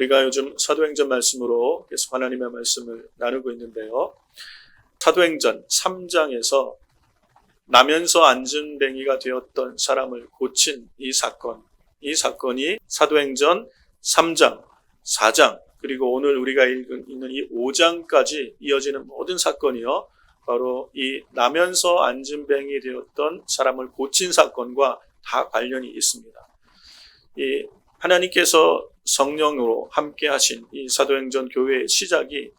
우리가 요즘 사도행전 말씀으로 계속 하나님의 말씀을 나누고 있는데요. 사도행전 3장에서 나면서 안전뱅이가 되었던 사람을 고친 이 사건이 사도행전 3장, 4장, 그리고 오늘 우리가 읽는 이 5장까지 이어지는 모든 사건이요. 바로 이 나면서 안전뱅이 되었던 사람을 고친 사건과 다 관련이 있습니다. 이 하나님께서 성령으로 함께 하신 이 사도행전 교회의 시작이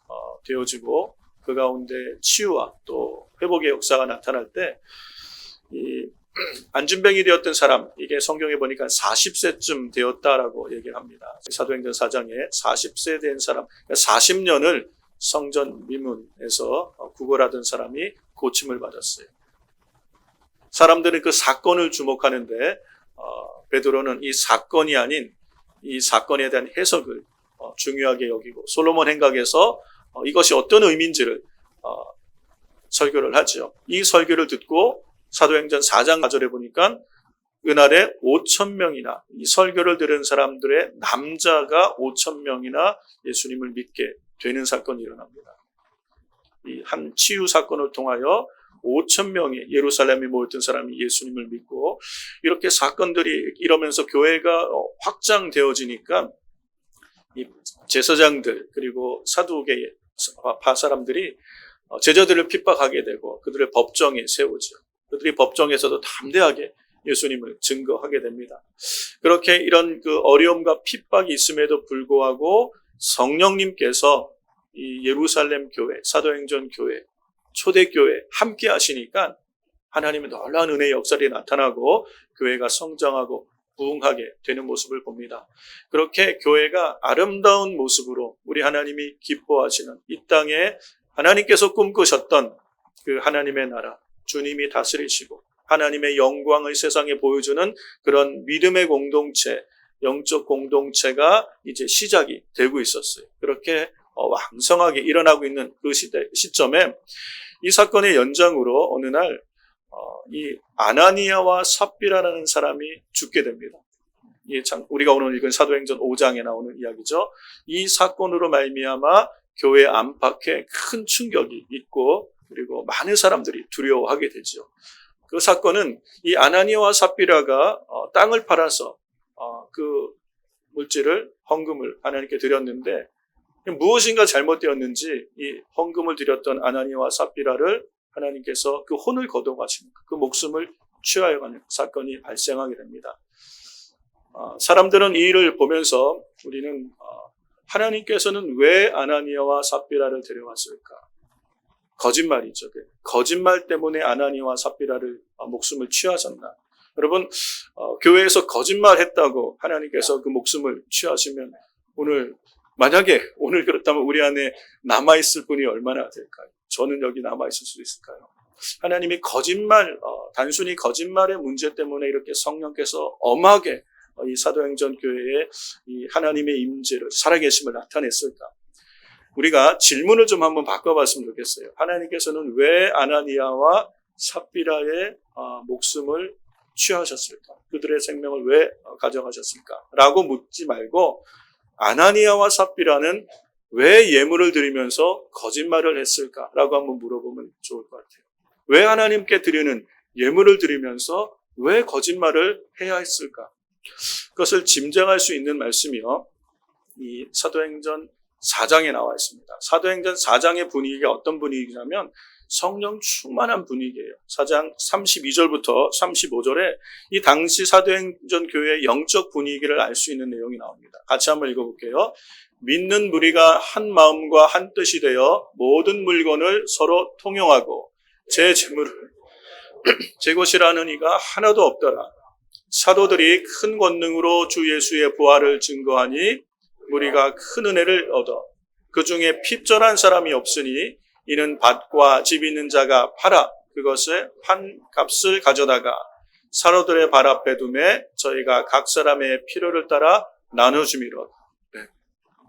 되어지고 그 가운데 치유와 또 회복의 역사가 나타날 때 이 안진뱅이 되었던 사람, 이게 성경에 보니까 40세쯤 되었다라고 얘기를 합니다. 사도행전 4장에 40세 된 사람, 40년을 성전 미문에서 구걸하던 사람이 고침을 받았어요. 사람들은 그 사건을 주목하는데 베드로는 이 사건이 아닌 이 사건에 대한 해석을 중요하게 여기고 솔로몬 행각에서 이것이 어떤 의미인지를 설교를 하죠. 이 설교를 듣고 사도행전 4장 4절에 보니까 그날에 5,000명이나 이 설교를 들은 사람들의 남자가 5,000명이나 예수님을 믿게 되는 사건이 일어납니다. 이 한 치유 사건을 통하여 5,000명이 예루살렘에 모였던 사람이 예수님을 믿고 이렇게 사건들이 이러면서 교회가 확장되어지니까 이 제사장들 그리고 사두개의 사람들이 제자들을 핍박하게 되고 그들을 법정에 세우죠. 그들이 법정에서도 담대하게 예수님을 증거하게 됩니다. 그렇게 이런 그 어려움과 핍박이 있음에도 불구하고 성령님께서 이 예루살렘 교회, 사도행전 교회, 초대교회 함께 하시니까 하나님의 놀라운 은혜의 역사가 나타나고 교회가 성장하고 부흥하게 되는 모습을 봅니다. 그렇게 교회가 아름다운 모습으로 우리 하나님이 기뻐하시는 이 땅에 하나님께서 꿈꾸셨던 그 하나님의 나라, 주님이 다스리시고 하나님의 영광을 세상에 보여주는 그런 믿음의 공동체, 영적 공동체가 이제 시작이 되고 있었어요. 그렇게 왕성하게 일어나고 있는 그 시점에 이 사건의 연장으로 어느 날 이 아나니아와 삽비라라는 사람이 죽게 됩니다. 우리가 오늘 읽은 사도행전 5장에 나오는 이야기죠. 이 사건으로 말미암아 교회 안팎에 큰 충격이 있고 그리고 많은 사람들이 두려워하게 되죠. 그 사건은 이 아나니아와 삽비라가 땅을 팔아서 그 물질을 헌금을 하나님께 드렸는데 무엇인가 잘못되었는지 이 헌금을 드렸던 아나니아와 삽비라를 하나님께서 그 혼을 거둬가시는 그 목숨을 취하여 가는 사건이 발생하게 됩니다. 사람들은 이 일을 보면서 우리는 하나님께서는 왜 아나니아와 삽비라를 데려왔을까? 거짓말이죠. 거짓말 때문에 아나니아와 삽비라를 목숨을 취하셨나? 여러분, 교회에서 거짓말했다고 하나님께서 그 목숨을 취하시면 만약에 오늘 그렇다면 우리 안에 남아있을 분이 얼마나 될까요? 저는 여기 남아있을 수 있을까요? 하나님이 단순히 거짓말의 문제 때문에 이렇게 성령께서 엄하게 이 사도행전 교회에 이 하나님의 임재를 살아계심을 나타냈을까? 우리가 질문을 좀 한번 바꿔봤으면 좋겠어요. 하나님께서는 왜 아나니아와 삽비라의 목숨을 취하셨을까? 그들의 생명을 왜 가져가셨을까? 라고 묻지 말고 아나니아와 삽비라는 왜 예물을 드리면서 거짓말을 했을까? 라고 한번 물어보면 좋을 것 같아요. 왜 하나님께 드리는 예물을 드리면서 왜 거짓말을 해야 했을까? 그것을 짐작할 수 있는 말씀이요. 이 사도행전 4장에 나와 있습니다. 사도행전 4장의 분위기가 어떤 분위기냐면 성령 충만한 분위기예요. 4장 32절부터 35절에 이 당시 사도행전 교회의 영적 분위기를 알 수 있는 내용이 나옵니다. 같이 한번 읽어볼게요. 믿는 무리가 한 마음과 한 뜻이 되어 모든 물건을 서로 통용하고 제 재물을 제 것이라는 이가 하나도 없더라. 사도들이 큰 권능으로 주 예수의 부활을 증거하니 무리가 큰 은혜를 얻어 그 중에 핍절한 사람이 없으니 이는 밭과 집 있는 자가 팔아 그것의 한 값을 가져다가 사도들의 발 앞에 두매 저희가 각 사람의 필요를 따라 나눠주미로다.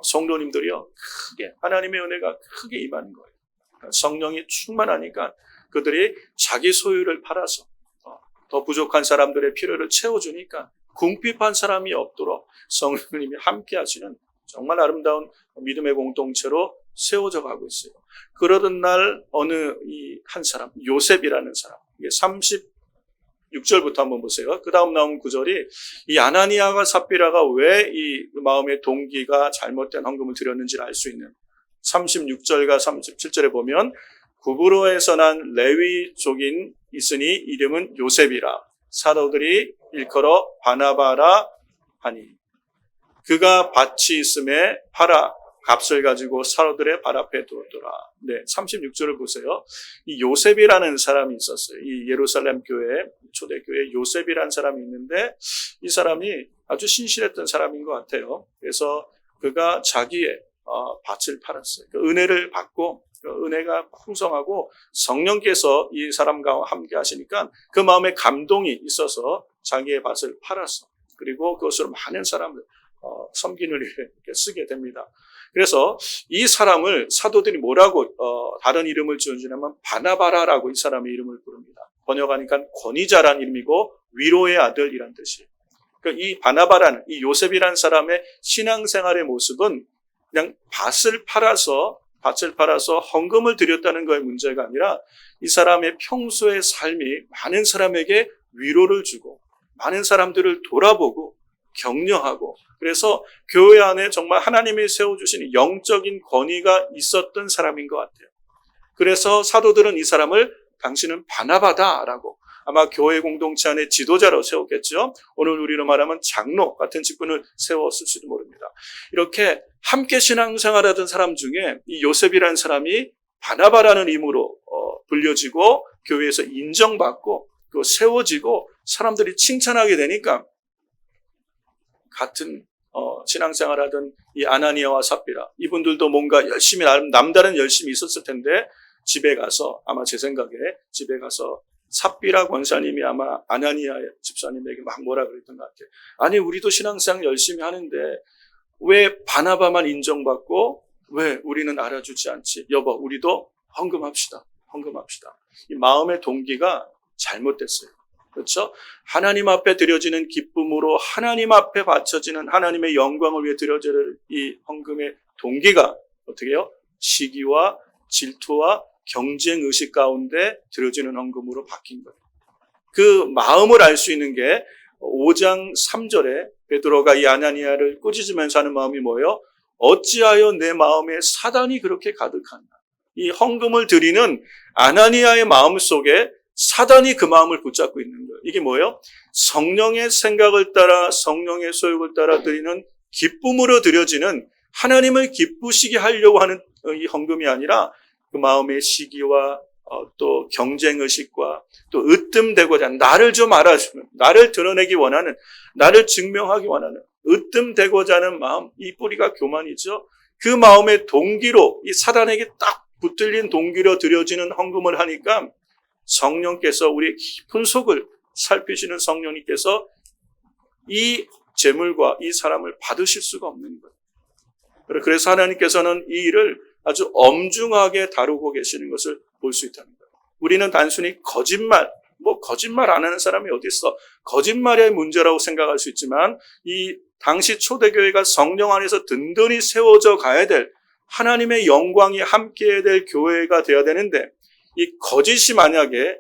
성도님들이요 크게 하나님의 은혜가 크게 임하는 거예요. 성령이 충만하니까 그들이 자기 소유를 팔아서 더 부족한 사람들의 필요를 채워주니까 궁핍한 사람이 없도록 성령님이 함께 하시는 정말 아름다운 믿음의 공동체로 세워져 가고 있어요. 그러던 날 어느 한 사람, 요셉이라는 사람, 이게 36절부터 한번 보세요. 그 다음 나온 구절이 이 아나니아와 삽비라가 왜 이 마음의 동기가 잘못된 헌금을 드렸는지를 알 수 있는 36절과 37절에 보면 구브로에서 난 레위족인 있으니 이름은 요셉이라 사도들이 일컬어 바나바라 하니 그가 밭이 있음에 팔아 값을 가지고 사도들의 발 앞에 두었더라. 네, 36절을 보세요. 이 요셉이라는 사람이 있었어요. 이 예루살렘 교회, 초대교회 요셉이라는 사람이 있는데 이 사람이 아주 신실했던 사람인 것 같아요. 그래서 그가 자기의 밭을 팔았어요. 그 은혜를 받고 은혜가 풍성하고 성령께서 이 사람과 함께 하시니까 그 마음에 감동이 있어서 자기의 밭을 팔았어. 그리고 그것으로 많은 사람을 섬기는 일에 쓰게 됩니다. 그래서 이 사람을 사도들이 뭐라고 다른 이름을 지어주냐면 바나바라라고 이 사람의 이름을 부릅니다. 번역하니까 권위자란 이름이고 위로의 아들이란 뜻이에요. 그러니까 이 바나바라는 이 요셉이란 사람의 신앙생활의 모습은 그냥 밭을 팔아서 헌금을 드렸다는 거에 문제가 아니라 이 사람의 평소의 삶이 많은 사람에게 위로를 주고 많은 사람들을 돌아보고 격려하고 그래서 교회 안에 정말 하나님이 세워주신 영적인 권위가 있었던 사람인 것 같아요. 그래서 사도들은 이 사람을 당신은 바나바다라고 아마 교회 공동체 안에 지도자로 세웠겠죠. 오늘 우리로 말하면 장로 같은 직분을 세웠을지도 모릅니다. 이렇게 함께 신앙생활하던 사람 중에 이 요셉이라는 사람이 바나바라는 이름으로 불려지고 교회에서 인정받고 또 세워지고 사람들이 칭찬하게 되니까 같은 신앙생활하던 이 아나니아와 삽비라 이분들도 뭔가 열심히 남다른 열심이 있었을 텐데 집에 가서 아마 제 생각에 집에 가서 삽비라 권사님이 아마 아나니아 집사님에게 막 뭐라 그랬던 것 같아요. 아니 우리도 신앙생활 열심히 하는데 왜 바나바만 인정받고 왜 우리는 알아주지 않지? 여보 우리도 헌금합시다. 이 마음의 동기가 잘못됐어요. 그렇죠? 하나님 앞에 드려지는 기쁨으로 하나님 앞에 바쳐지는 하나님의 영광을 위해 드려질 이 헌금의 동기가 어떻게 해요? 시기와 질투와 경쟁의식 가운데 드려지는 헌금으로 바뀐 거예요. 그 마음을 알 수 있는 게 5장 3절에 베드로가 이 아나니아를 꾸짖으면서 하는 마음이 뭐예요? 어찌하여 내 마음에 사단이 그렇게 가득하나. 이 헌금을 드리는 아나니아의 마음 속에 사단이 그 마음을 붙잡고 있는 거예요. 이게 뭐예요? 성령의 생각을 따라 성령의 소욕을 따라 드리는 기쁨으로 드려지는 하나님을 기쁘시게 하려고 하는 이 헌금이 아니라 그 마음의 시기와 또 경쟁의식과 또 으뜸되고자 나를 좀 알아주면 나를 드러내기 원하는 나를 증명하기 원하는 으뜸되고자 하는 마음 이 뿌리가 교만이죠. 그 마음의 동기로 이 사단에게 딱 붙들린 동기로 드려지는 헌금을 하니까 성령께서 우리의 깊은 속을 살피시는 성령님께서 이 재물과 이 사람을 받으실 수가 없는 거예요. 그래서 하나님께서는 이 일을 아주 엄중하게 다루고 계시는 것을 볼 수 있다는 거예요. 우리는 단순히 거짓말 안 하는 사람이 어디 있어? 거짓말의 문제라고 생각할 수 있지만 이 당시 초대교회가 성령 안에서 든든히 세워져 가야 될 하나님의 영광이 함께해야 될 교회가 되어야 되는데 이 거짓이 만약에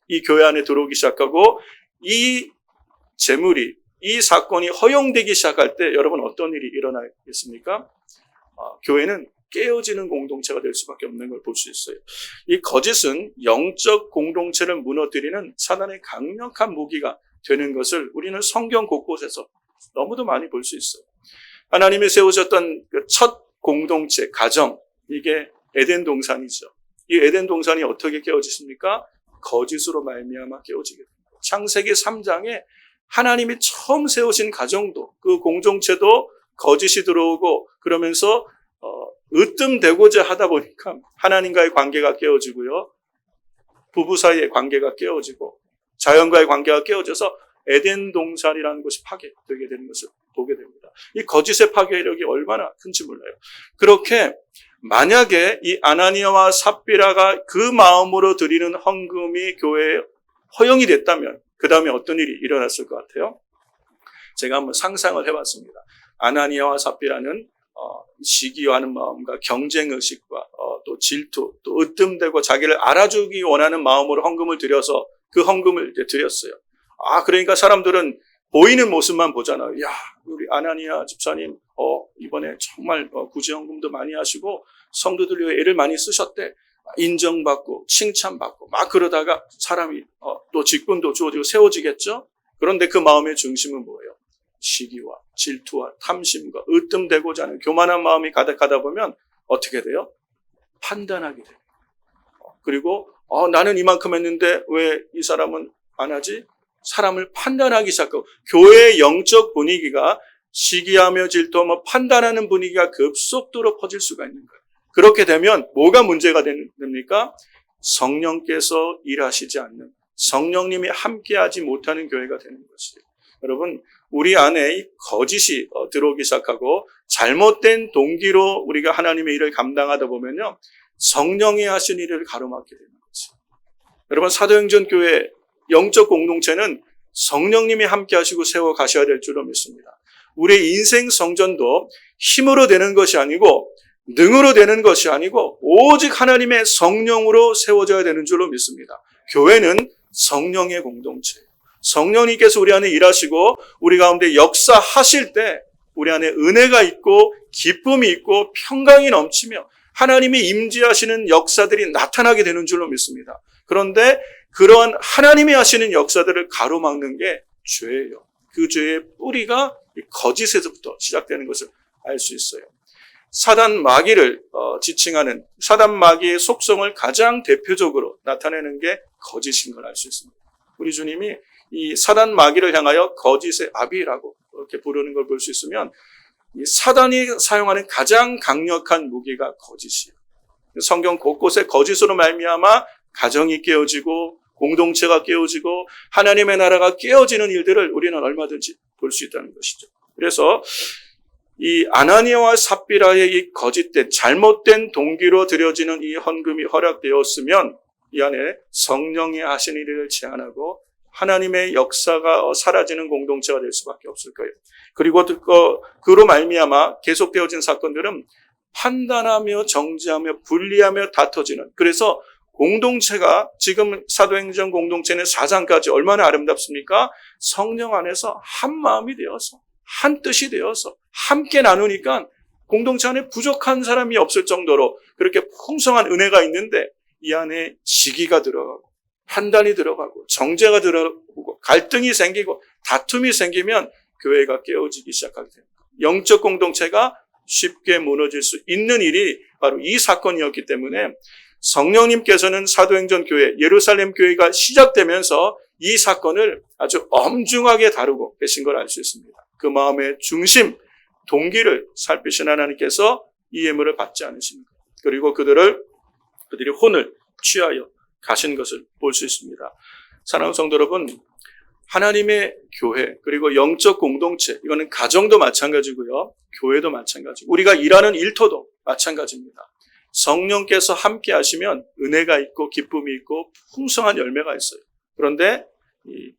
이 교회 안에 들어오기 시작하고 이 재물이 이 사건이 허용되기 시작할 때 여러분 어떤 일이 일어나겠습니까? 교회는 깨어지는 공동체가 될 수밖에 없는 걸 볼 수 있어요. 이 거짓은 영적 공동체를 무너뜨리는 사단의 강력한 무기가 되는 것을 우리는 성경 곳곳에서 너무도 많이 볼 수 있어요. 하나님이 세우셨던 그 첫 공동체, 가정, 이게 에덴 동산이죠. 이 에덴 동산이 어떻게 깨어지십니까? 거짓으로 말미암아 깨어지게 됩니다. 창세기 3장에 하나님이 처음 세우신 가정도 그 공동체도 거짓이 들어오고 그러면서 으뜸되고자 하다 보니까 하나님과의 관계가 깨어지고요. 부부 사이의 관계가 깨어지고 자연과의 관계가 깨어져서 에덴 동산이라는 곳이 파괴되게 되는 것을 보게 됩니다. 이 거짓의 파괴력이 얼마나 큰지 몰라요. 그렇게 만약에 이 아나니아와 삽비라가 그 마음으로 드리는 헌금이 교회에 허용이 됐다면 그 다음에 어떤 일이 일어났을 것 같아요? 제가 한번 상상을 해봤습니다. 아나니아와 삽비라는 시기하는 마음과 경쟁의식과 또 질투, 또 으뜸되고 자기를 알아주기 원하는 마음으로 헌금을 드려서 그 헌금을 이제 드렸어요. 그러니까 사람들은 보이는 모습만 보잖아요. 야, 우리 아나니아 집사님, 이번에 정말 구제 헌금도 많이 하시고 성도들 위해 애를 많이 쓰셨대. 인정받고 칭찬받고 막 그러다가 사람이 또 직분도 주어지고 세워지겠죠? 그런데 그 마음의 중심은 뭐예요? 시기와 질투와 탐심과 으뜸되고자 하는 교만한 마음이 가득하다 보면 어떻게 돼요? 판단하게 돼요. 그리고 나는 이만큼 했는데 왜 이 사람은 안 하지? 사람을 판단하기 시작하고 교회의 영적 분위기가 시기하며 질투하며 판단하는 분위기가 급속도로 퍼질 수가 있는 거예요. 그렇게 되면 뭐가 문제가 됩니까? 성령께서 일하시지 않는, 성령님이 함께하지 못하는 교회가 되는 것이에요. 여러분, 우리 안에 이 거짓이 들어오기 시작하고 잘못된 동기로 우리가 하나님의 일을 감당하다 보면요, 성령이 하신 일을 가로막게 되는 거죠. 여러분, 사도행전 교회 영적 공동체는 성령님이 함께 하시고 세워 가셔야 될 줄로 믿습니다. 우리의 인생 성전도 힘으로 되는 것이 아니고 능으로 되는 것이 아니고 오직 하나님의 성령으로 세워져야 되는 줄로 믿습니다. 교회는 성령의 공동체예요. 성령님께서 우리 안에 일하시고 우리 가운데 역사하실 때 우리 안에 은혜가 있고 기쁨이 있고 평강이 넘치며 하나님이 임재하시는 역사들이 나타나게 되는 줄로 믿습니다. 그런데 그러한 하나님이 하시는 역사들을 가로막는 게 죄예요. 그 죄의 뿌리가 거짓에서부터 시작되는 것을 알 수 있어요. 사단 마귀를 지칭하는 사단 마귀의 속성을 가장 대표적으로 나타내는 게 거짓인 걸 알 수 있습니다. 우리 주님이 이 사단 마귀를 향하여 거짓의 아비라고 이렇게 부르는 걸 볼 수 있으면 이 사단이 사용하는 가장 강력한 무기가 거짓이에요. 성경 곳곳에 거짓으로 말미암아 가정이 깨어지고 공동체가 깨어지고 하나님의 나라가 깨어지는 일들을 우리는 얼마든지 볼 수 있다는 것이죠. 그래서 이 아나니아와 삽비라의 이 거짓된 잘못된 동기로 드려지는 이 헌금이 허락되었으면 이 안에 성령이 하신 일을 제한하고 하나님의 역사가 사라지는 공동체가 될 수밖에 없을 거예요. 그리고 그로 말미암아 계속되어진 사건들은 판단하며 정죄하며 분리하며 다퉈지는, 그래서 공동체가 지금 사도행전 공동체는 4장까지 얼마나 아름답습니까? 성령 안에서 한 마음이 되어서 한 뜻이 되어서 함께 나누니까 공동체 안에 부족한 사람이 없을 정도로 그렇게 풍성한 은혜가 있는데 이 안에 시기가 들어가고 판단이 들어가고 정죄가 들어가고 갈등이 생기고 다툼이 생기면 교회가 깨어지기 시작하게 됩니다. 영적 공동체가 쉽게 무너질 수 있는 일이 바로 이 사건이었기 때문에 성령님께서는 사도행전 교회, 예루살렘 교회가 시작되면서 이 사건을 아주 엄중하게 다루고 계신 걸 알 수 있습니다. 그 마음의 중심, 동기를 살피신 하나님께서 이 예물을 받지 않으십니다. 그리고 그들이 혼을 취하여 가신 것을 볼 수 있습니다. 사랑하는 성도 여러분, 하나님의 교회, 그리고 영적 공동체, 이거는 가정도 마찬가지고요, 교회도 마찬가지고, 우리가 일하는 일터도 마찬가지입니다. 성령께서 함께 하시면 은혜가 있고 기쁨이 있고 풍성한 열매가 있어요. 그런데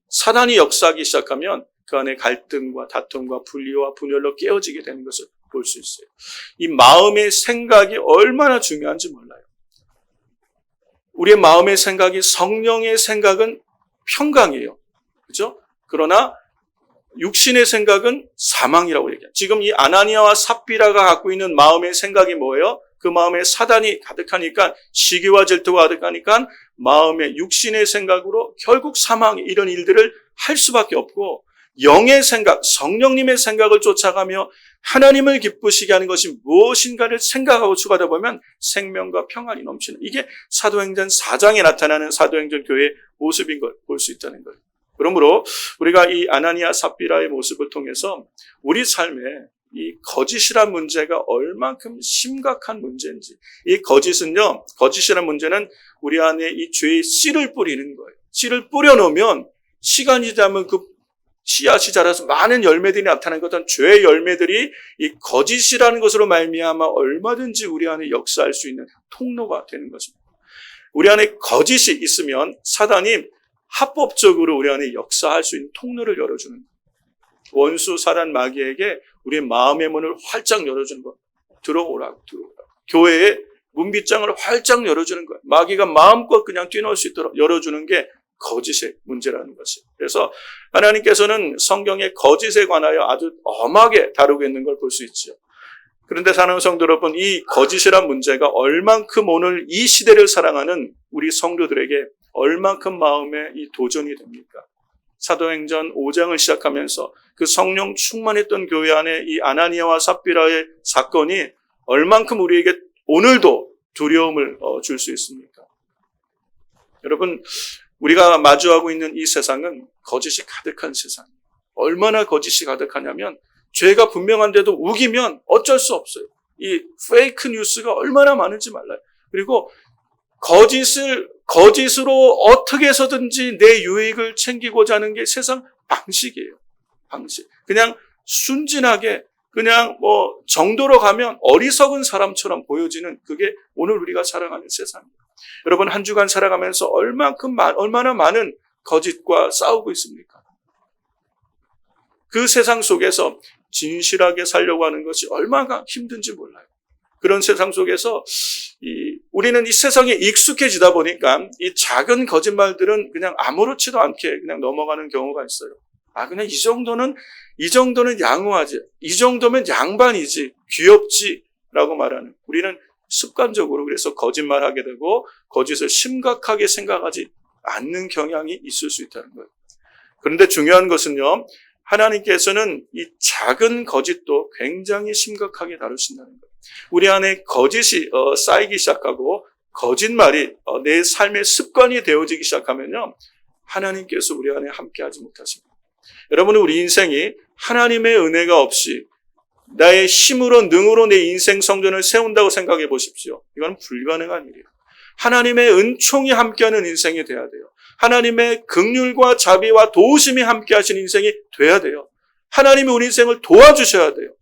사단이 역사하기 시작하면 그 안에 갈등과 다툼과 분리와 분열로 깨어지게 되는 것을 볼 수 있어요. 이 마음의 생각이 얼마나 중요한지 몰라요. 우리의 마음의 생각이, 성령의 생각은 평강이에요. 그렇죠? 그러나 육신의 생각은 사망이라고 얘기해요. 지금 이 아나니아와 삽비라가 갖고 있는 마음의 생각이 뭐예요? 그 마음에 사단이 가득하니까, 시기와 질투가 가득하니까 마음의 육신의 생각으로 결국 사망, 이런 일들을 할 수밖에 없고, 영의 생각, 성령님의 생각을 쫓아가며 하나님을 기쁘시게 하는 것이 무엇인가를 생각하고 추가하다 보면 생명과 평안이 넘치는, 이게 사도행전 4장에 나타나는 사도행전 교회의 모습인 걸 볼 수 있다는 거예요. 그러므로 우리가 이 아나니아 삽비라의 모습을 통해서 우리 삶에 이 거짓이란 문제가 얼만큼 심각한 문제인지, 이 거짓이란 문제는 우리 안에 이 죄의 씨를 뿌리는 거예요. 씨를 뿌려놓으면 시간이 지나면 그 씨앗이 자라서 많은 열매들이 나타나는 것은 죄의 열매들이 이 거짓이라는 것으로 말미암아 얼마든지 우리 안에 역사할 수 있는 통로가 되는 것입니다. 우리 안에 거짓이 있으면 사단이 합법적으로 우리 안에 역사할 수 있는 통로를 열어주는 거예요. 원수 사단 마귀에게 우리의 마음의 문을 활짝 열어주는 것. 들어오라고. 교회의 문빗장을 활짝 열어주는 거예요. 마귀가 마음껏 그냥 뛰어놀 수 있도록 열어주는 게 거짓의 문제라는 것이에요. 그래서 하나님께서는 성경의 거짓에 관하여 아주 엄하게 다루고 있는 걸 볼 수 있죠. 그런데 사랑하는 성도 여러분, 이 거짓이란 문제가 얼만큼 오늘 이 시대를 사랑하는 우리 성도들에게 얼만큼 마음에 이 도전이 됩니까? 사도행전 5장을 시작하면서 그 성령 충만했던 교회 안에 이 아나니아와 삽비라의 사건이 얼만큼 우리에게 오늘도 두려움을 줄 수 있습니까? 여러분, 우리가 마주하고 있는 이 세상은 거짓이 가득한 세상이에요. 얼마나 거짓이 가득하냐면 죄가 분명한데도 우기면 어쩔 수 없어요. 이 페이크 뉴스가 얼마나 많은지 몰라요. 그리고 거짓으로 어떻게 해서든지 내 유익을 챙기고자 하는 게 세상 방식이에요. 방식. 그냥 순진하게 그냥 정도로 가면 어리석은 사람처럼 보여지는 그게 오늘 우리가 살아가는 세상입니다. 여러분, 한 주간 살아가면서 얼마나 많은 거짓과 싸우고 있습니까? 그 세상 속에서 진실하게 살려고 하는 것이 얼마나 힘든지 몰라요. 그런 세상 속에서 우리는 이 세상에 익숙해지다 보니까 이 작은 거짓말들은 그냥 아무렇지도 않게 그냥 넘어가는 경우가 있어요. 그냥 이 정도는 양호하지. 이 정도면 양반이지. 귀엽지라고 말하는. 우리는 습관적으로 그래서 거짓말하게 되고 거짓을 심각하게 생각하지 않는 경향이 있을 수 있다는 거예요. 그런데 중요한 것은요, 하나님께서는 이 작은 거짓도 굉장히 심각하게 다루신다는 거예요. 우리 안에 거짓이 쌓이기 시작하고 거짓말이 내 삶의 습관이 되어지기 시작하면요, 하나님께서 우리 안에 함께하지 못하십니다. 여러분, 우리 인생이 하나님의 은혜가 없이 나의 힘으로 능으로 내 인생 성전을 세운다고 생각해 보십시오. 이건 불가능한 일이에요. 하나님의 은총이 함께하는 인생이 돼야 돼요. 하나님의 긍휼과 자비와 도우심이 함께하신 인생이 돼야 돼요. 하나님이 우리 인생을 도와주셔야 돼요.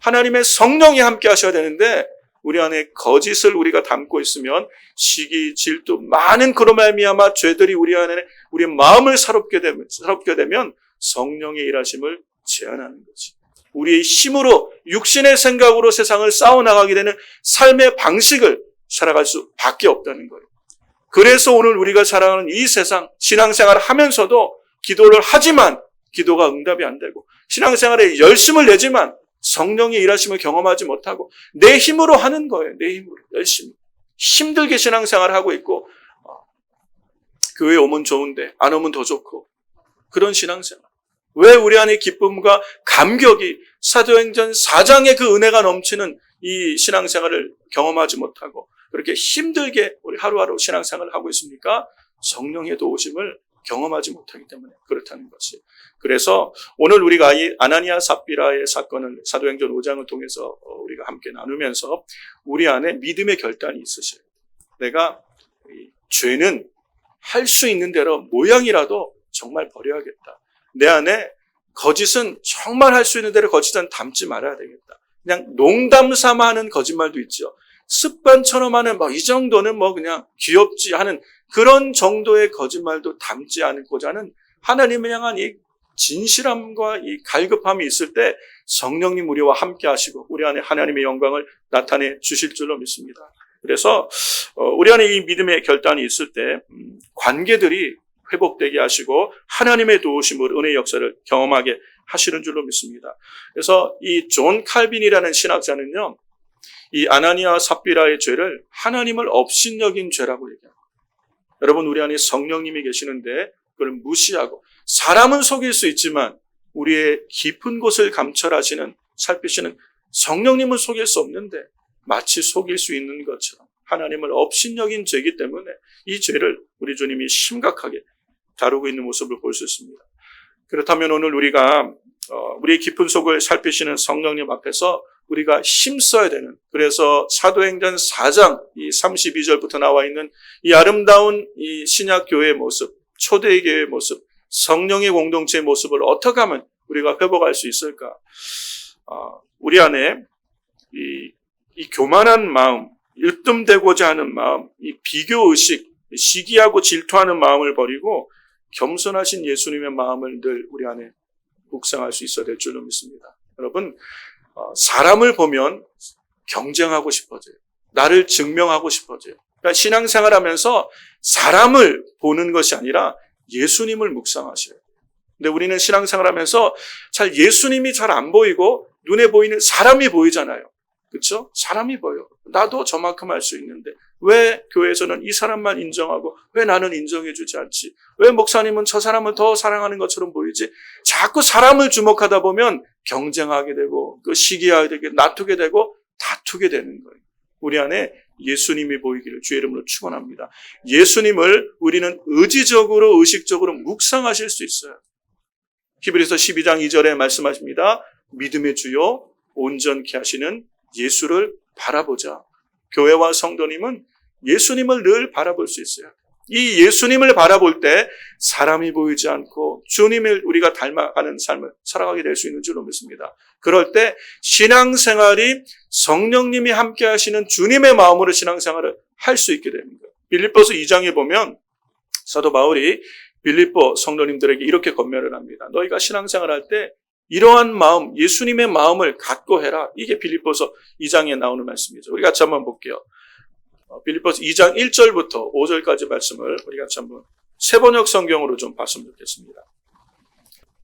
하나님의 성령이 함께하셔야 되는데 우리 안에 거짓을 우리가 담고 있으면 시기, 질투, 많은 그로 말미암아 죄들이 우리 안에 우리의 마음을 사롭게 되면 성령의 일하심을 제한하는 거지. 우리의 힘으로 육신의 생각으로 세상을 싸워나가게 되는 삶의 방식을 살아갈 수밖에 없다는 거예요. 그래서 오늘 우리가 살아가는 이 세상, 신앙생활을 하면서도 기도를 하지만 기도가 응답이 안 되고, 신앙생활에 열심을 내지만 성령의 일하심을 경험하지 못하고 내 힘으로 하는 거예요. 내 힘으로 열심히 힘들게 신앙생활을 하고 있고, 교회 오면 좋은데 안 오면 더 좋고, 그런 신앙생활. 왜 우리 안에 기쁨과 감격이 사도행전 4장의 그 은혜가 넘치는 이 신앙생활을 경험하지 못하고 그렇게 힘들게 우리 하루하루 신앙생활을 하고 있습니까? 성령의 도우심을 경험하지 못하기 때문에 그렇다는 것이. 그래서 오늘 우리가 이 아나니아 삽비라의 사건을 사도행전 5장을 통해서 우리가 함께 나누면서 우리 안에 믿음의 결단이 있으셔요. 내가 죄는 할 수 있는 대로 모양이라도 정말 버려야겠다. 내 안에 거짓은 정말 할 수 있는 대로 거짓은 담지 말아야 되겠다. 그냥 농담 삼아 하는 거짓말도 있죠. 습관처럼 하는 이 정도는 그냥 귀엽지 하는 그런 정도의 거짓말도 담지 않고자 하는 하나님을 향한 이 진실함과 이 갈급함이 있을 때 성령님 우리와 함께 하시고 우리 안에 하나님의 영광을 나타내 주실 줄로 믿습니다. 그래서 우리 안에 이 믿음의 결단이 있을 때 관계들이 회복되게 하시고 하나님의 도우심으로 은혜의 역사를 경험하게 하시는 줄로 믿습니다. 그래서 이 존 칼빈이라는 신학자는요, 이 아나니아 삽비라의 죄를 하나님을 업신여긴 죄라고 얘기합니다. 여러분, 우리 안에 성령님이 계시는데 그걸 무시하고, 사람은 속일 수 있지만 우리의 깊은 곳을 감찰하시는, 살피시는 성령님은 속일 수 없는데 마치 속일 수 있는 것처럼 하나님을 업신여긴 죄이기 때문에 이 죄를 우리 주님이 심각하게 다루고 있는 모습을 볼 수 있습니다. 그렇다면 오늘 우리가 우리의 깊은 속을 살피시는 성령님 앞에서 우리가 힘써야 되는, 그래서 사도행전 4장 이 32절부터 나와 있는 이 아름다운 이 신약교회의 모습, 초대교회의 모습, 성령의 공동체의 모습을 어떻게 하면 우리가 회복할 수 있을까? 우리 안에 이 교만한 마음, 일뜸되고자 하는 마음, 이 비교의식, 시기하고 질투하는 마음을 버리고 겸손하신 예수님의 마음을 늘 우리 안에 묵상할 수 있어야 될 줄로 믿습니다. 여러분, 사람을 보면 경쟁하고 싶어져요. 나를 증명하고 싶어져요. 그러니까 신앙생활하면서 사람을 보는 것이 아니라 예수님을 묵상하셔야 돼요. 근데 우리는 신앙생활하면서 잘 예수님이 잘 안 보이고 눈에 보이는 사람이 보이잖아요. 그렇죠? 사람이 보여. 나도 저만큼 할 수 있는데 왜 교회에서는 이 사람만 인정하고 왜 나는 인정해 주지 않지? 왜 목사님은 저 사람을 더 사랑하는 것처럼 보이지? 자꾸 사람을 주목하다 보면 경쟁하게 되고 그 시기하게 되고 다투게 되고 다투게 되는 거예요. 우리 안에 예수님이 보이기를 주의 이름으로 축원합니다. 예수님을 우리는 의지적으로 의식적으로 묵상하실 수 있어요. 히브리서 12장 2절에 말씀하십니다. 믿음의 주요 온전케 하시는 예수를 바라보자. 교회와 성도님은 예수님을 늘 바라볼 수 있어요. 이 예수님을 바라볼 때 사람이 보이지 않고 주님을 우리가 닮아가는 삶을 살아가게 될 수 있는 줄로 믿습니다. 그럴 때 신앙생활이 성령님이 함께 하시는 주님의 마음으로 신앙생활을 할 수 있게 되는 거예요. 빌립보서 2장에 보면 사도 바울이 빌립보 성도님들에게 이렇게 권면을 합니다. 너희가 신앙생활할 때 이러한 마음, 예수님의 마음을 갖고 해라. 이게 빌립보서 2장에 나오는 말씀이죠. 우리 같이 한번 볼게요. 빌립보서 2장 1절부터 5절까지 말씀을 우리 같이 한번 세번역 성경으로 좀 봤으면 좋겠습니다.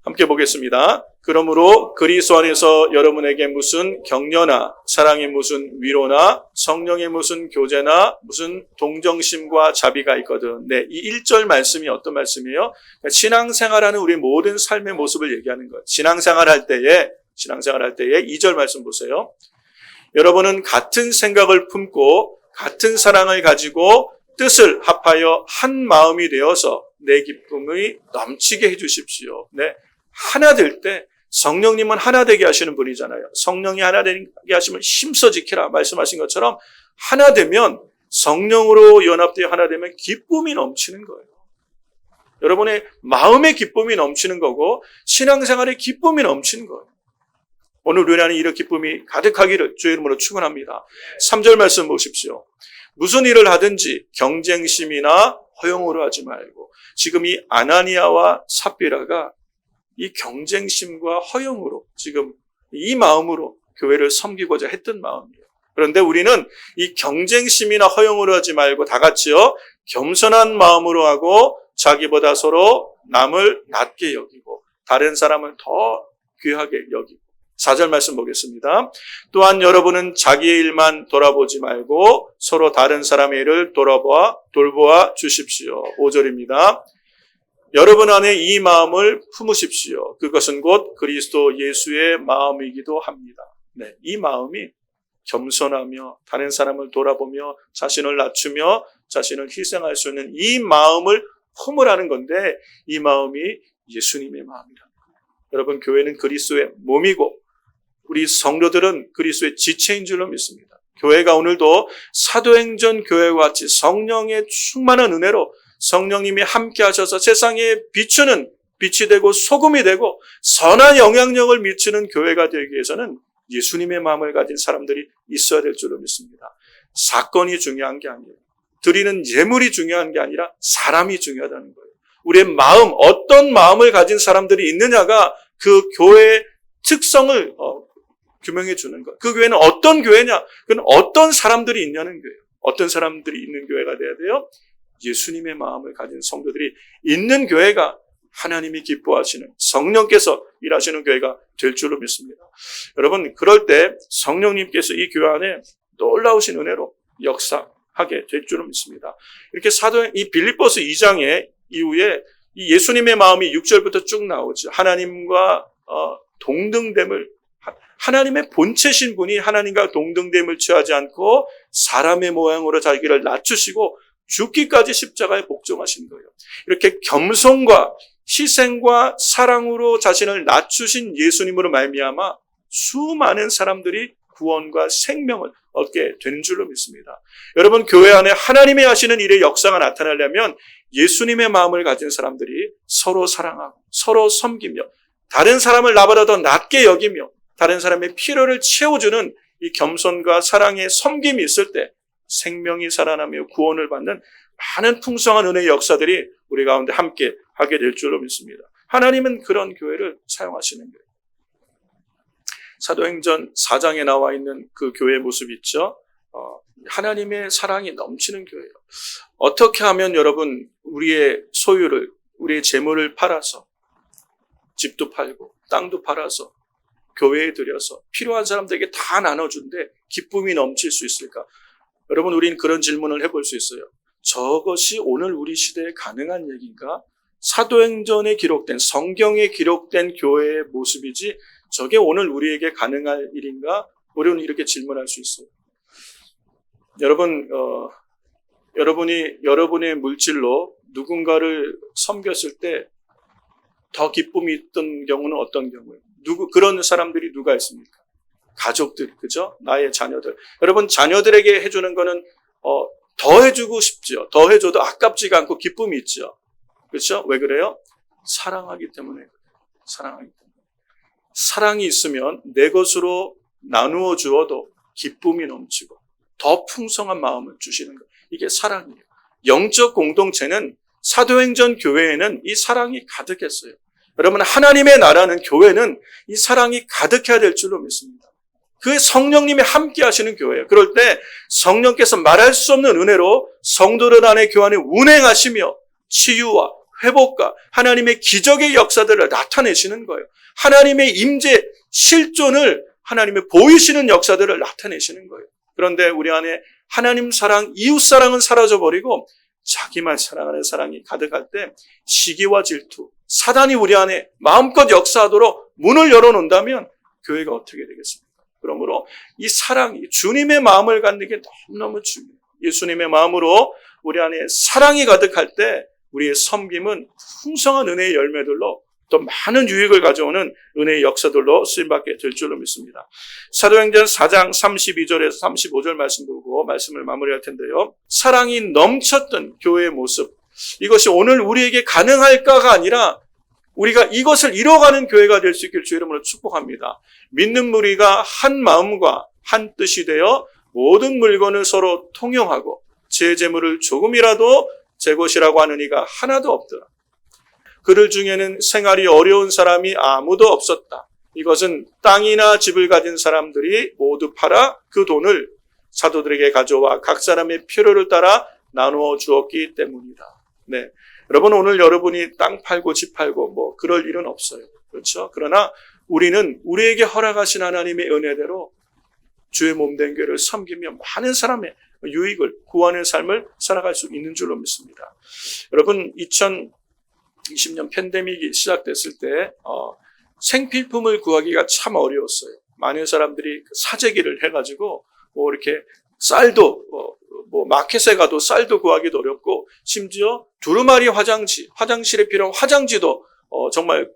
함께 보겠습니다. 그러므로 그리스도 안에서 여러분에게 무슨 격려나 사랑의 무슨 위로나 성령의 무슨 교제나 무슨 동정심과 자비가 있거든. 네, 이 1절 말씀이 어떤 말씀이에요? 신앙생활하는 우리 모든 삶의 모습을 얘기하는 거예요. 신앙생활할 때에 2절 말씀 보세요. 여러분은 같은 생각을 품고 같은 사랑을 가지고 뜻을 합하여 한 마음이 되어서 내 기쁨이 넘치게 해주십시오. 네. 하나 될 때 성령님은 하나 되게 하시는 분이잖아요. 성령이 하나 되게 하시면 힘써 지키라 말씀하신 것처럼 하나 되면 성령으로 연합되어 하나 되면 기쁨이 넘치는 거예요. 여러분의 마음의 기쁨이 넘치는 거고 신앙생활의 기쁨이 넘치는 거예요. 오늘 우리 안에 이런 기쁨이 가득하기를 주의 이름으로 축원합니다. 3절 말씀 보십시오. 무슨 일을 하든지 경쟁심이나 허용으로 하지 말고 지금 이 아나니아와 삽비라가 이 경쟁심과 허용으로 지금 이 마음으로 교회를 섬기고자 했던 마음이에요. 그런데 우리는 이 경쟁심이나 허용으로 하지 말고 다 같이요. 겸손한 마음으로 하고 자기보다 서로 남을 낮게 여기고 다른 사람을 더 귀하게 여기고 4절 말씀 보겠습니다. 또한 여러분은 자기의 일만 돌아보지 말고 서로 다른 사람의 일을 돌보아 주십시오. 5절입니다. 여러분 안에 이 마음을 품으십시오. 그것은 곧 그리스도 예수의 마음이기도 합니다. 네, 이 마음이 겸손하며 다른 사람을 돌아보며 자신을 낮추며 자신을 희생할 수 있는 이 마음을 품으라는 건데 이 마음이 예수님의 마음이랍니다. 여러분 교회는 그리스도의 몸이고 우리 성도들은 그리스도의 지체인 줄로 믿습니다. 교회가 오늘도 사도행전 교회와 같이 성령의 충만한 은혜로 성령님이 함께 하셔서 세상에 비추는 빛이 되고 소금이 되고 선한 영향력을 미치는 교회가 되기 위해서는 예수님의 마음을 가진 사람들이 있어야 될 줄로 믿습니다. 사건이 중요한 게 아니에요. 드리는 예물이 중요한 게 아니라 사람이 중요하다는 거예요. 우리의 마음, 어떤 마음을 가진 사람들이 있느냐가 그 교회의 특성을 규명해 주는 거예요. 그 교회는 어떤 교회냐? 그건 어떤 사람들이 있냐는 거예요. 어떤 사람들이 있는 교회가 돼야 돼요? 예수님의 마음을 가진 성도들이 있는 교회가 하나님이 기뻐하시는 성령께서 일하시는 교회가 될 줄로 믿습니다. 여러분 그럴 때 성령님께서 이 교회 안에 놀라우신 은혜로 역사하게 될 줄로 믿습니다. 이렇게 이 빌립보서 2장의 이후에 이 예수님의 마음이 6절부터 쭉 나오죠. 하나님과 동등됨을 하나님의 본체신 분이 하나님과 동등됨을 취하지 않고 사람의 모양으로 자기를 낮추시고 죽기까지 십자가에 복종하신 거예요. 이렇게 겸손과 희생과 사랑으로 자신을 낮추신 예수님으로 말미암아 수많은 사람들이 구원과 생명을 얻게 되는 줄로 믿습니다. 여러분 교회 안에 하나님이 하시는 일의 역사가 나타나려면 예수님의 마음을 가진 사람들이 서로 사랑하고 서로 섬기며 다른 사람을 나보다 더 낮게 여기며 다른 사람의 필요를 채워주는 이 겸손과 사랑의 섬김이 있을 때 생명이 살아나며 구원을 받는 많은 풍성한 은혜의 역사들이 우리 가운데 함께 하게 될 줄로 믿습니다. 하나님은 그런 교회를 사용하시는 거예요. 사도행전 4장에 나와 있는 그 교회 모습 있죠. 하나님의 사랑이 넘치는 교회예요. 어떻게 하면 여러분 우리의 소유를, 우리의 재물을 팔아서, 집도 팔고 땅도 팔아서 교회에 들여서 필요한 사람들에게 다 나눠준데 기쁨이 넘칠 수 있을까? 여러분, 우린 그런 질문을 해볼 수 있어요. 저것이 오늘 우리 시대에 가능한 얘기인가? 사도행전에 기록된, 성경에 기록된 교회의 모습이지 저게 오늘 우리에게 가능할 일인가? 우리는 이렇게 질문할 수 있어요. 여러분, 여러분이 여러분의 물질로 누군가를 섬겼을 때 더 기쁨이 있던 경우는 어떤 경우예요? 그런 사람들이 누가 있습니까? 가족들, 그죠? 나의 자녀들. 여러분, 자녀들에게 해주는 거는, 더 해주고 싶죠. 더 해줘도 아깝지가 않고 기쁨이 있죠. 그렇죠? 왜 그래요? 사랑하기 때문에. 사랑하기 때문에. 사랑이 있으면 내 것으로 나누어 주어도 기쁨이 넘치고 더 풍성한 마음을 주시는 거예요. 이게 사랑이에요. 영적 공동체는 사도행전 교회에는 이 사랑이 가득했어요. 여러분, 하나님의 나라는, 교회는 이 사랑이 가득해야 될 줄로 믿습니다. 그 성령님이 함께 하시는 교회예요. 그럴 때 성령께서 말할 수 없는 은혜로 성도들 안에 교환에 운행하시며 치유와 회복과 하나님의 기적의 역사들을 나타내시는 거예요. 하나님의 임재, 실존을 하나님의 보이시는 역사들을 나타내시는 거예요. 그런데 우리 안에 하나님 사랑, 이웃 사랑은 사라져버리고 자기만 사랑하는 사랑이 가득할 때 시기와 질투, 사단이 우리 안에 마음껏 역사하도록 문을 열어놓는다면 교회가 어떻게 되겠습니까? 그러므로 이 사랑이, 주님의 마음을 갖는 게 너무너무 중요해요. 예수님의 마음으로 우리 안에 사랑이 가득할 때 우리의 섬김은 풍성한 은혜의 열매들로 또 많은 유익을 가져오는 은혜의 역사들로 쓰임받게 될 줄로 믿습니다. 사도행전 4장 32절에서 35절 말씀 보고 말씀을 마무리할 텐데요. 사랑이 넘쳤던 교회의 모습, 이것이 오늘 우리에게 가능할까가 아니라 우리가 이것을 이뤄가는 교회가 될 수 있길 주의 이름으로 축복합니다. 믿는 무리가 한 마음과 한 뜻이 되어 모든 물건을 서로 통용하고 제 재물을 조금이라도 제 것이라고 하는 이가 하나도 없더라. 그들 중에는 생활이 어려운 사람이 아무도 없었다. 이것은 땅이나 집을 가진 사람들이 모두 팔아 그 돈을 사도들에게 가져와 각 사람의 필요를 따라 나누어 주었기 때문이다. 네, 여러분, 오늘 여러분이 땅 팔고 집 팔고 뭐 그럴 일은 없어요. 그렇죠? 그러나 우리는 우리에게 허락하신 하나님의 은혜대로 주의 몸된 교회를 섬기며 많은 사람의 유익을 구하는 삶을 살아갈 수 있는 줄로 믿습니다. 여러분, 2020년 팬데믹이 시작됐을 때 생필품을 구하기가 참 어려웠어요. 많은 사람들이 사재기를 해가지고 뭐 이렇게 쌀도 뭐 마켓에 가도 쌀도 구하기도 어렵고, 심지어 두루마리 화장실에 필요한 화장지도 정말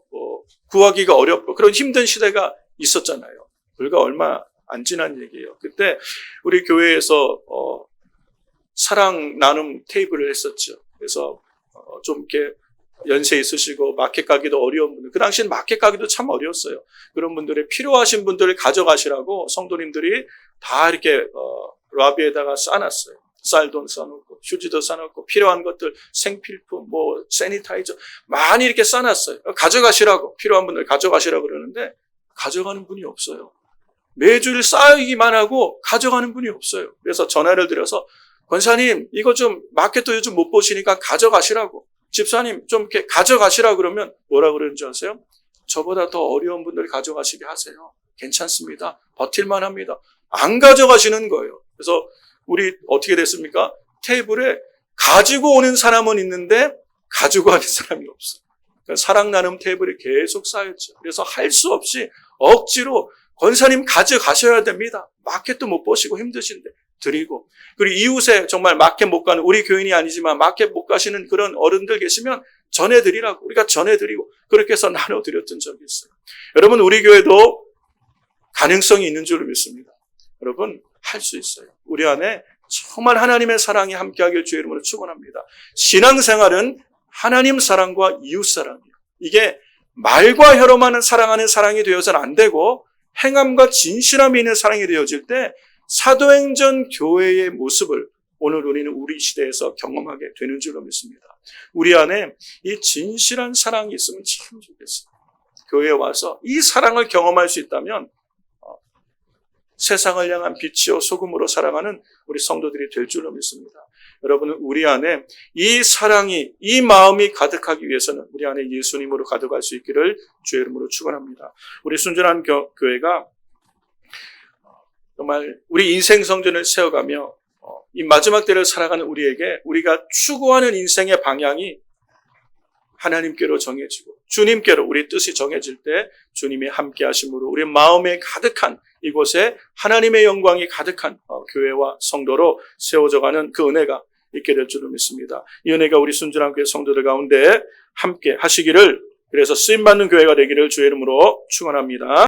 구하기가 어렵고 그런 힘든 시대가 있었잖아요. 불과 얼마 안 지난 얘기예요. 그때 우리 교회에서 사랑 나눔 테이블을 했었죠. 그래서 좀 이렇게 연세 있으시고 마켓 가기도 어려운 분들, 그 당시엔 마켓 가기도 참 어려웠어요. 그런 분들의 필요하신 분들을 가져가시라고 성도님들이 다 이렇게 라비에다가 싸놨어요. 쌀도 싸놓고 휴지도 싸놓고 필요한 것들, 생필품, 뭐 세니타이저 많이 이렇게 싸놨어요. 가져가시라고, 필요한 분들 가져가시라고 그러는데 가져가는 분이 없어요. 매주를 쌓이기만 하고 가져가는 분이 없어요. 그래서 전화를 드려서 권사님, 이거 좀 마켓도 요즘 못 보시니까 가져가시라고, 집사님 좀 이렇게 가져가시라고 그러면 뭐라 그러는지 아세요? 저보다 더 어려운 분들 가져가시게 하세요. 괜찮습니다. 버틸만 합니다. 안 가져가시는 거예요. 그래서 우리 어떻게 됐습니까? 테이블에 가지고 오는 사람은 있는데 가지고 가는 사람이 없어요. 그러니까 사랑 나눔 테이블이 계속 쌓였죠. 그래서 할 수 없이 억지로 권사님 가져가셔야 됩니다. 마켓도 못 보시고 힘드신데 드리고, 그리고 이웃에 정말 마켓 못 가는, 우리 교인이 아니지만 마켓 못 가시는 그런 어른들 계시면 전해드리라고 우리가 전해드리고 그렇게 해서 나눠드렸던 적이 있어요. 여러분, 우리 교회도 가능성이 있는 줄로 믿습니다. 여러분, 할 수 있어요. 우리 안에 정말 하나님의 사랑이 함께하길 주의 이름으로 축원합니다. 신앙생활은 하나님 사랑과 이웃 사랑이에요. 이게 말과 혀로만 사랑하는 사랑이 되어서는 안 되고 행함과 진실함이 있는 사랑이 되어질 때 사도행전 교회의 모습을 오늘 우리는 우리 시대에서 경험하게 되는 줄로 믿습니다. 우리 안에 이 진실한 사랑이 있으면 참 좋겠어요. 교회에 와서 이 사랑을 경험할 수 있다면 세상을 향한 빛이요 소금으로 살아가는 우리 성도들이 될 줄로 믿습니다. 여러분은 우리 안에 이 사랑이, 이 마음이 가득하기 위해서는 우리 안에 예수님으로 가득할 수 있기를 주의 이름으로 축원합니다. 우리 순전한 교회가 정말 우리 인생 성전을 세워가며 이 마지막 때를 살아가는 우리에게 우리가 추구하는 인생의 방향이 하나님께로 정해지고 주님께로 우리 뜻이 정해질 때 주님의 함께 하심으로 우리 마음에 가득한 이곳에 하나님의 영광이 가득한 교회와 성도로 세워져가는 그 은혜가 있게 될 줄로 믿습니다. 이 은혜가 우리 순전한 교회 성도들 가운데 함께 하시기를, 그래서 쓰임받는 교회가 되기를 주의 이름으로 축원합니다.